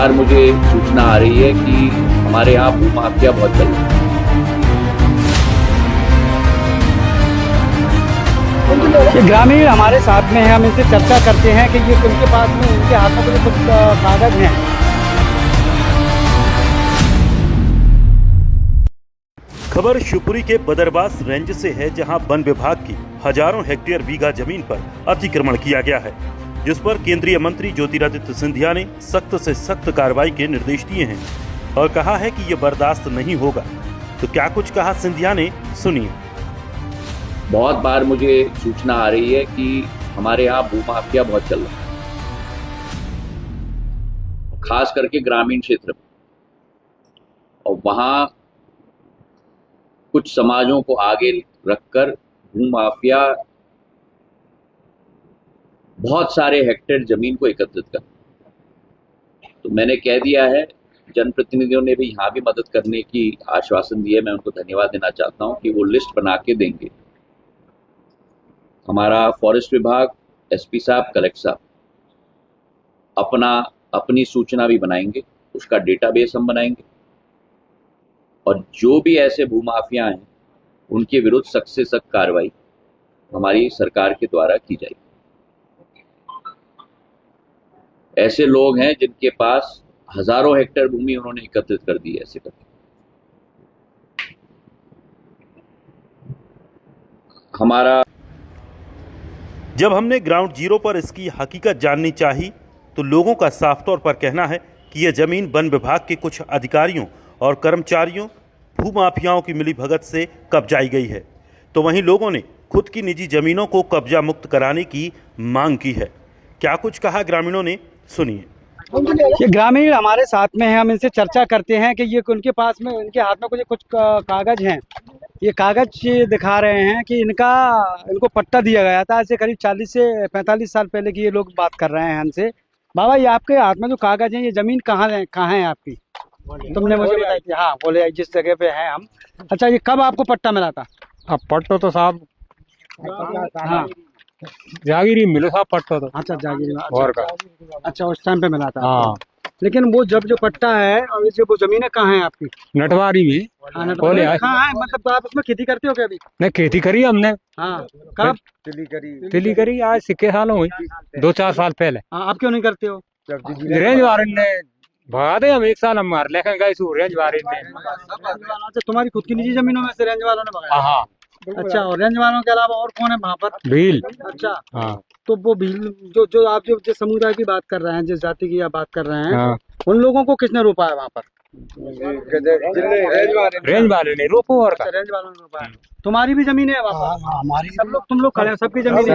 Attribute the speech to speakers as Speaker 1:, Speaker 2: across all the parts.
Speaker 1: बार मुझे सूचना आ रही है कि हमारे यहाँ भूमाफिया बहुत चल रहा है।
Speaker 2: ये ग्रामीण हमारे साथ में है, हम इनसे चर्चा करते हैं कि ये उनके पास में उनके हाथों में कुछ कागज हैं।
Speaker 3: खबर शिवपुरी के बदरबास रेंज से है, जहां वन विभाग की हजारों हेक्टेयर बीघा जमीन पर अतिक्रमण किया गया है, जिस पर केंद्रीय मंत्री ज्योतिरादित्य सिंधिया ने सख्त से सख्त कार्रवाई के निर्देश दिए हैं और कहा है कि ये बर्दाश्त नहीं होगा। तो क्या कुछ कहा सिंधिया ने, सुनिए।
Speaker 1: बहुत बार मुझे सूचना आ रही है कि हमारे यहाँ भूमाफिया बहुत चल रहा है, खास करके ग्रामीण क्षेत्र में। और वहाँ कुछ समाजों को आगे रखकर भूमाफिया बहुत सारे हेक्टेयर जमीन को एकत्रित कर। तो मैंने कह दिया है, जनप्रतिनिधियों ने भी यहाँ भी मदद करने की आश्वासन दिया है। मैं उनको धन्यवाद देना चाहता हूँ कि वो लिस्ट बना के देंगे। हमारा फॉरेस्ट विभाग, एसपी साहब, कलेक्टर साहब अपनी सूचना भी बनाएंगे, उसका डेटाबेस हम बनाएंगे और जो भी ऐसे भूमाफिया हैं उनके विरुद्ध सख्त से सख्त कार्रवाई हमारी सरकार के द्वारा की जाएगी। ऐसे लोग हैं जिनके पास हजारों हेक्टेयर भूमि उन्होंने एकत्रित कर दी है ऐसे करके। हमारा
Speaker 3: जब हमने ग्राउंड जीरो पर इसकी हकीकत जाननी चाही तो लोगों का साफ तौर पर कहना है कि यह जमीन वन विभाग के कुछ अधिकारियों और कर्मचारियों भूमाफियाओं की मिलीभगत से कब्जाई गई है। तो वहीं लोगों ने खुद की निजी जमीनों को कब्जा मुक्त कराने की मांग की है। क्या कुछ कहा ग्रामीणों ने, सुनिए।
Speaker 2: ये ग्रामीण हमारे साथ में है, हम इनसे चर्चा करते हैं कि ये उनके पास में उनके हाथ में कुछ कागज हैं। ये कागज दिखा रहे हैं कि इनको पट्टा दिया गया था। ऐसे करीब 40 से 45 साल पहले की ये लोग बात कर रहे हैं हमसे। बाबा, ये आपके हाथ में जो कागज हैं, ये जमीन कहाँ है आपकी? तुमने मुझे बताई थी। हाँ, बोले जिस जगह पे हैं हम। अच्छा, ये कब आपको पट्टा मिला था?
Speaker 4: अब पट्टो तो साहब
Speaker 2: हाँ,
Speaker 4: जागीरी मिलो साहब पट्टो तो।
Speaker 2: अच्छा, जागीर।
Speaker 4: और का
Speaker 2: अच्छा, उस टाइम पे मिला था।
Speaker 4: हाँ,
Speaker 2: लेकिन वो जो पट्टा है और ये वो जमीनें कहाँ है आपकी?
Speaker 4: नटवारी भी
Speaker 2: हाँ, नटवारी कहाँ है? मतलब आप उसमें खेती करते हो क्या अभी?
Speaker 4: नहीं, खेती करी हमने।
Speaker 2: हाँ, कब?
Speaker 4: तिली करी आज सिक्के सालों हुई, 2-4 साल पहले।
Speaker 2: हाँ, आप क्यों नहीं करते हो?
Speaker 4: रेंज वाले ने भगा दे, हम 1 साल हम मार लेकिन गए रेंज वाले ने।
Speaker 2: अच्छा, तुम्हारी खुद की निजी जमीनों में से रेंज वालों ने भगाया?
Speaker 4: हाँ।
Speaker 2: अच्छा, और रेंज वालों के अलावा और कौन है वहाँ पर?
Speaker 4: भील।
Speaker 2: अच्छा,
Speaker 4: हाँ।
Speaker 2: तो वो भील जो आप जिस समुदाय की बात कर रहे हैं, जिस जाति की आप बात कर रहे हैं,
Speaker 4: हाँ।
Speaker 2: उन लोगों को किसने रोपा है वहाँ पर?
Speaker 4: रेंज वाले ने रोको और का।
Speaker 2: रेंज वालों ने रोपा है। तुम्हारी भी जमीन है वहाँ पर? हमारी। तुम लोग खड़े हो, सबकी जमीन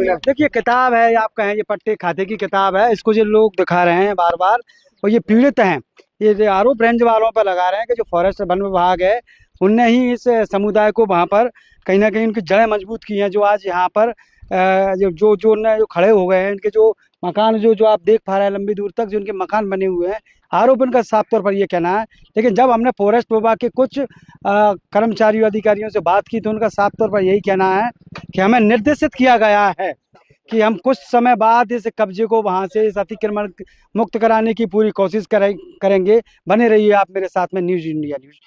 Speaker 2: है। देखिए, किताब है, आप कहें ये पट्टे खाते की किताब है, इसको जो लोग दिखा रहे हैं बार बार, और ये पीड़ित हैं। ये आरोप रेंज वालों पर लगा रहे हैं कि जो फॉरेस्ट वन विभाग है उनने ही इस समुदाय को वहाँ पर कहीं ना कहीं उनकी जड़ें मजबूत की हैं। जो आज यहाँ पर जो खड़े हो गए हैं, इनके जो मकान जो आप देख पा रहे हैं, लंबी दूर तक जो उनके मकान बने हुए हैं, आरोप इनका साफ तौर पर ये कहना है। लेकिन जब हमने फॉरेस्ट विभाग के कुछ कर्मचारियों अधिकारियों से बात की तो उनका साफ तौर पर यही कहना है कि हमें निर्देशित किया गया है कि हम कुछ समय बाद इस कब्जे को वहाँ से इस अतिक्रमण मुक्त कराने की पूरी कोशिश करेंगे। बने रहिए आप मेरे साथ में न्यूज़ इंडिया न्यूज़।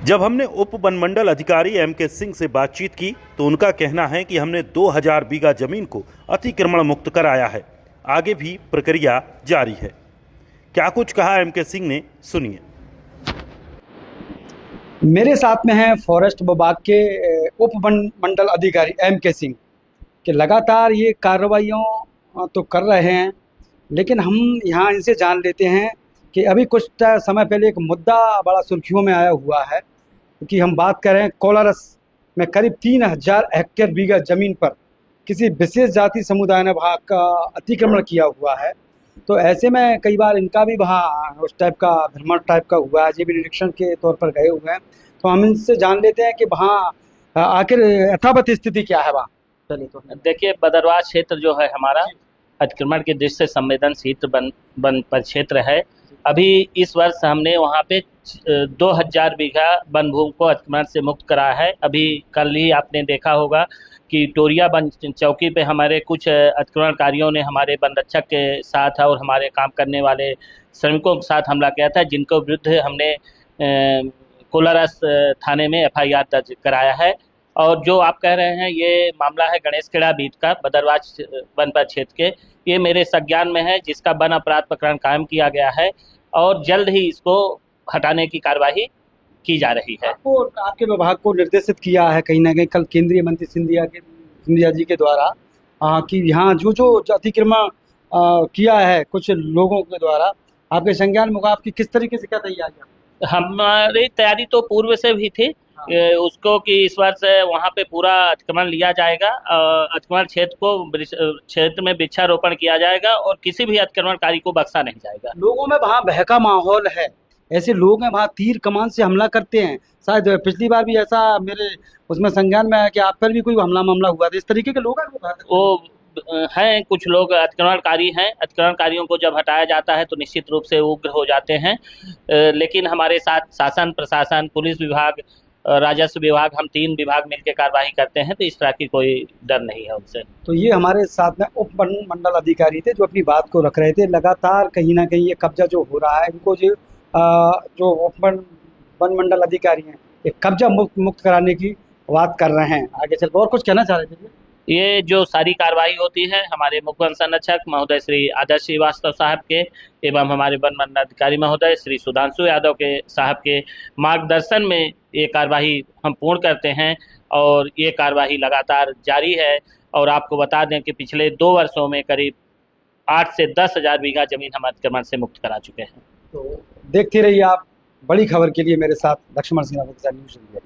Speaker 3: जब हमने उप वनमंडल अधिकारी MK सिंह से बातचीत की तो उनका कहना है कि हमने 2000 बीघा जमीन को अतिक्रमण मुक्त कराया है, आगे भी प्रक्रिया जारी है। क्या कुछ कहा MK सिंह ने, सुनिए।
Speaker 2: मेरे साथ में हैं फॉरेस्ट विभाग के उप वनमंडल अधिकारी MK सिंह कि लगातार ये कार्रवाइयों तो कर रहे हैं, लेकिन हम यहाँ इनसे जान लेते हैं कि अभी कुछ समय पहले एक मुद्दा बड़ा सुर्खियों में आया हुआ है कि हम बात कर रहे हैं कोलारस में करीब 3000 हेक्टेयर बीघा जमीन पर किसी विशेष जाति समुदाय ने वहाँ का अतिक्रमण किया हुआ है। तो ऐसे में कई बार इनका भी वहाँ उस टाइप का भ्रमण टाइप का हुआ है, ये भी निरीक्षण के तौर पर गए हुए हैं। तो हम इनसे जान लेते हैं कि वहाँ आखिर यथावत स्थिति क्या है वहाँ। चलिए, तो
Speaker 5: देखिए, बदरवास क्षेत्र जो है हमारा अतिक्रमण की दृष्टि से संवेदनशील वन क्षेत्र है। अभी इस वर्ष हमने वहाँ पे 2000 बीघा वन भूमि को अतिक्रमण से मुक्त करा है। अभी कल ही आपने देखा होगा कि टोरिया वन चौकी पे हमारे कुछ अतिक्रमणकारियों ने हमारे वन रक्षक के साथ और हमारे काम करने वाले श्रमिकों के साथ हमला किया था, जिनको विरुद्ध हमने कोलारस थाने में FIR दर्ज कराया है। और जो आप कह रहे हैं ये मामला है गणेशखेड़ा बीट का बदरवास वन परिक्षेत्र के, ये मेरे संज्ञान में है, जिसका वन अपराध प्रकरण कायम किया गया है और जल्द ही इसको हटाने की कार्यवाही की जा रही है।
Speaker 2: आपको आपके विभाग को निर्देशित किया है कहीं ना कहीं कल केंद्रीय मंत्री सिंधिया जी के द्वारा कि यहाँ जो अतिक्रमण किया है कुछ लोगों के द्वारा, आपके संज्ञान में आपकी किस तरीके से क्या तैयारी? हमारी
Speaker 5: तैयारी तो पूर्व से भी थी उसको कि इस वर्ष वहाँ पे पूरा अतिक्रमण लिया जाएगा, अतिक्रमण क्षेत्र में वृक्षारोपण किया जाएगा और किसी भी अतिक्रमणकारी को बख्शा नहीं जाएगा।
Speaker 2: लोगों में वहाँ बहका माहौल है, ऐसे लोग हैं वहाँ तीर कमान से हमला करते हैं। शायद पिछली बार भी ऐसा मेरे उसमें संज्ञान में है कि आप पर भी कोई हमला मामला हुआ था, इस तरीके के लोग हैं
Speaker 5: वो हैं, कुछ लोग अतिक्रमणकारी हैं। अतिक्रमणकारियों को जब हटाया जाता है तो निश्चित रूप से उग्र हो जाते हैं, लेकिन हमारे साथ शासन, प्रशासन, पुलिस विभाग, राजस्व विभाग, हम 3 विभाग मिलकर कार्रवाई करते हैं, तो इस तरह की कोई डर नहीं है उनसे।
Speaker 2: तो ये हमारे साथ में उप वन मंडल अधिकारी थे जो अपनी बात को रख रहे थे। लगातार कहीं ना कहीं ये कब्जा जो हो रहा है, इनको जो उप वन मंडल अधिकारी हैं ये कब्जा मुक्त कराने की बात कर रहे हैं। आगे चल और कुछ कहना चाह रहे थे?
Speaker 5: ये जो सारी कार्रवाई होती है हमारे मुख्य वन संरक्षक महोदय श्री आदर्श श्रीवास्तव साहब के एवं हमारे वन मंडल अधिकारी महोदय श्री सुधांशु यादव के साहब के मार्गदर्शन में ये कार्रवाई हम पूर्ण करते हैं और ये कार्रवाई लगातार जारी है। और आपको बता दें कि पिछले 2 वर्षों में करीब 8 से 10 हज़ार बीघा जमीन हम अतिक्रमण से मुक्त करा चुके हैं।
Speaker 2: तो देखते रहिए आप बड़ी खबर के लिए मेरे साथ लक्ष्मण सिंह न्यूज़ इंडिया।